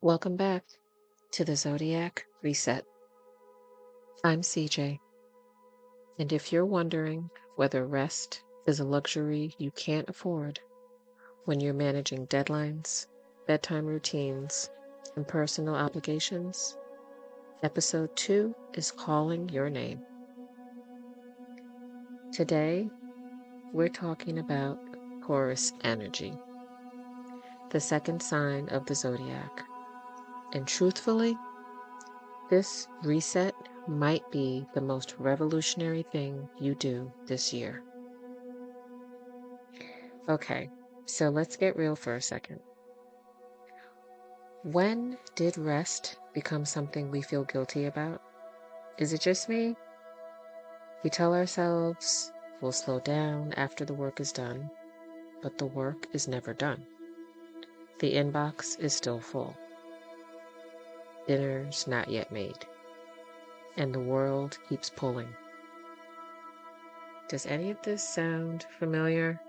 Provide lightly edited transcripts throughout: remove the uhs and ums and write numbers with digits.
Welcome back to the Zodiac Reset. I'm CJ, and if you're wondering whether rest is a luxury you can't afford when you're managing deadlines, bedtime routines, and personal obligations, episode 2 is calling your name. Today, we're talking about Taurus energy, the second sign of the Zodiac. And truthfully, this reset might be the most revolutionary thing you do this year. Okay, so let's get real for a second. When did rest become something we feel guilty about? Is it just me? We tell ourselves we'll slow down after the work is done, but the work is never done. The inbox is still full. Dinner's not yet made. And the world keeps pulling. Does any of this sound familiar?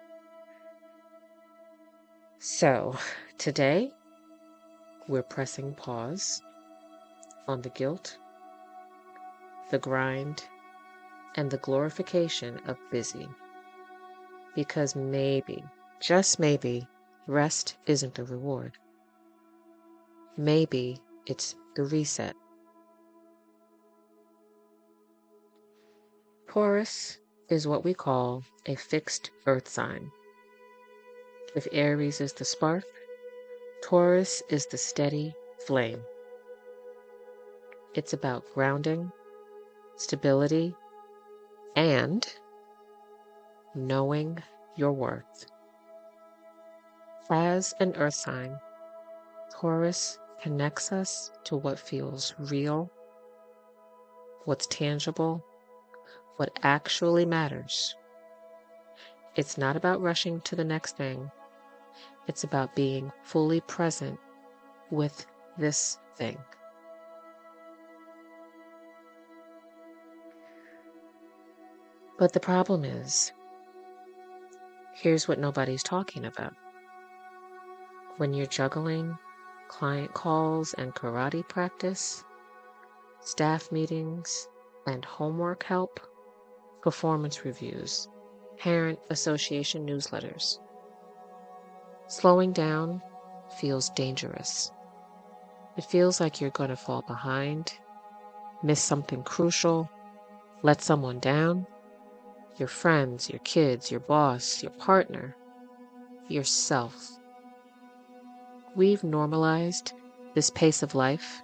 So, today, we're pressing pause on the guilt, the grind, and the glorification of busy. Because maybe, just maybe, rest isn't the reward. Maybe it's the reset. Taurus is what we call a fixed earth sign. If Aries is the spark, Taurus is the steady flame. It's about grounding, stability, and knowing your worth. As an earth sign, Taurus connects us to what feels real, what's tangible, what actually matters. It's not about rushing to the next thing. It's about being fully present with this thing. But the problem is, here's what nobody's talking about. When you're juggling client calls and karate practice, staff meetings and homework help, performance reviews, parent association newsletters, slowing down feels dangerous. It feels like you're going to fall behind, miss something crucial, let someone down. Your friends, your kids, your boss, your partner, yourself. We've normalized this pace of life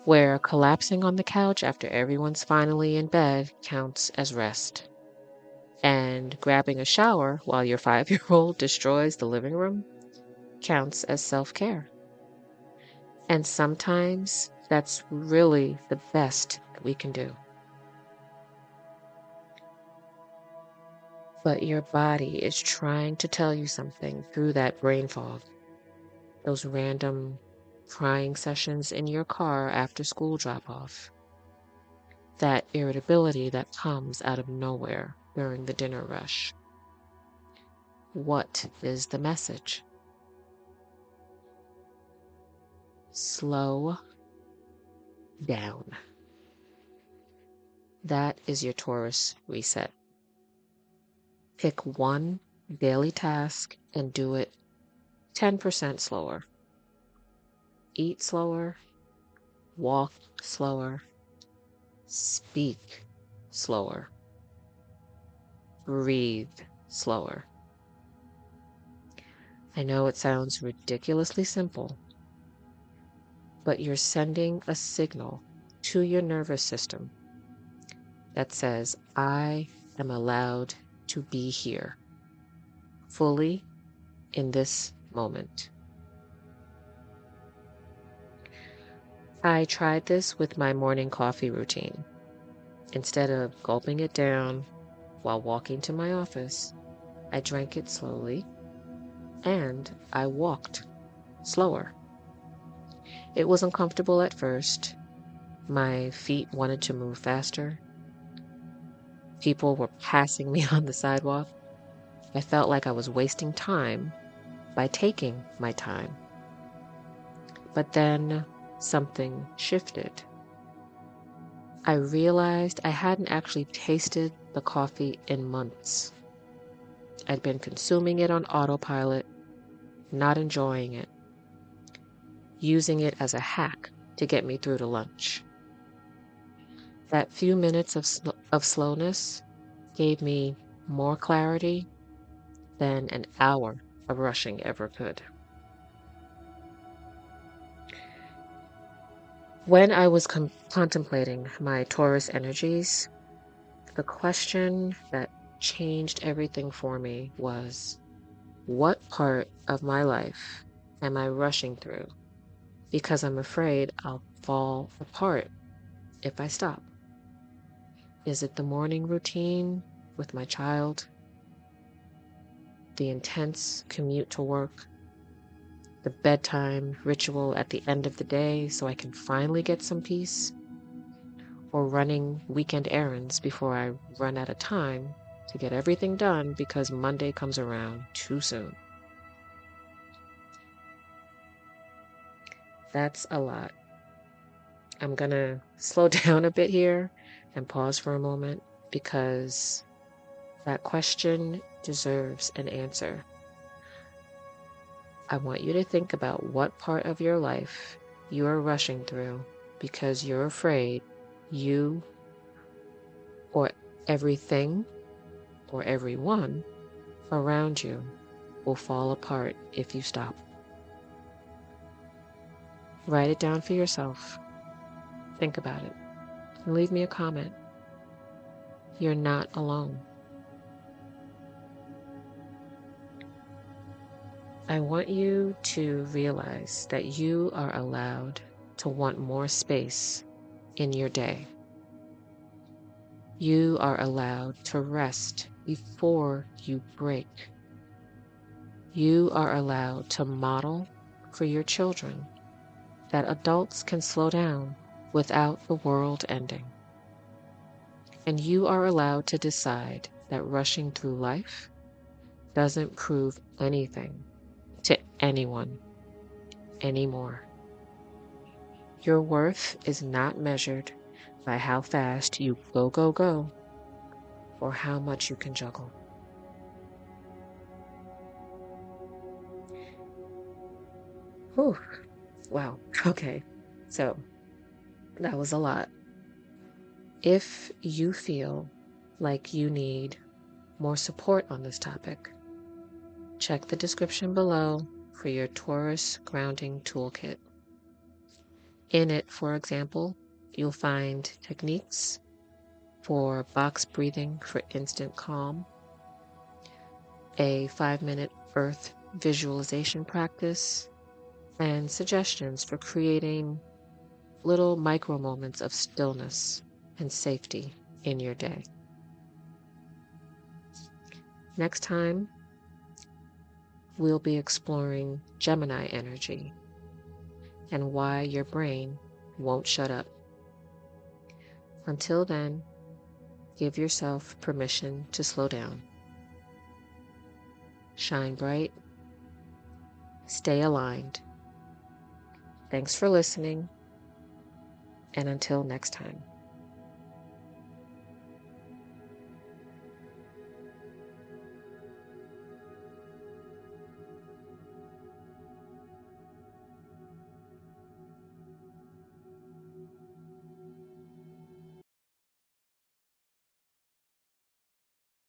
where collapsing on the couch after everyone's finally in bed counts as rest. And grabbing a shower while your 5-year-old destroys the living room counts as self-care. And sometimes that's really the best that we can do. But your body is trying to tell you something through that brain fog. Those random crying sessions in your car after school drop-off. That irritability that comes out of nowhere during the dinner rush. What is the message? Slow down. That is your Taurus reset. Pick one daily task and do it 10% slower. Eat slower, walk slower, speak slower, breathe slower. I know it sounds ridiculously simple, but you're sending a signal to your nervous system that says, I am allowed to be here, fully in this moment. I tried this with my morning coffee routine. Instead of gulping it down while walking to my office, I drank it slowly and I walked slower. It was uncomfortable at first. My feet wanted to move faster. People were passing me on the sidewalk. I felt like I was wasting time by taking my time. But then something shifted. I realized I hadn't actually tasted the coffee in months. I'd been consuming it on autopilot, not enjoying it, using it as a hack to get me through to lunch. That few minutes of slowness gave me more clarity than an hour of rushing ever could. When I was contemplating my Taurus energies, the question that changed everything for me was, what part of my life am I rushing through because I'm afraid I'll fall apart if I stop? Is it the morning routine with my child, the intense commute to work, the bedtime ritual at the end of the day so I can finally get some peace, or running weekend errands before I run out of time to get everything done because Monday comes around too soon? That's a lot. I'm gonna slow down a bit here and pause for a moment because that question deserves an answer. I want you to think about what part of your life you are rushing through because you're afraid you or everything or everyone around you will fall apart if you stop. Write it down for yourself. Think about it. And leave me a comment. You're not alone. I want you to realize that you are allowed to want more space in your day. You are allowed to rest before you break. You are allowed to model for your children that adults can slow down without the world ending. And you are allowed to decide that rushing through life doesn't prove anything to anyone anymore. Your worth is not measured by how fast you go, or how much you can juggle. Whew. Wow. Okay. So that was a lot. If you feel like you need more support on this topic, check the description below for your Taurus grounding toolkit. In it, for example, you'll find techniques for box breathing for instant calm, a 5-minute earth visualization practice, and suggestions for creating little micro moments of stillness and safety in your day. Next time, we'll be exploring Gemini energy and why your brain won't shut up. Until then, give yourself permission to slow down. Shine bright. Stay aligned. Thanks for listening, and until next time.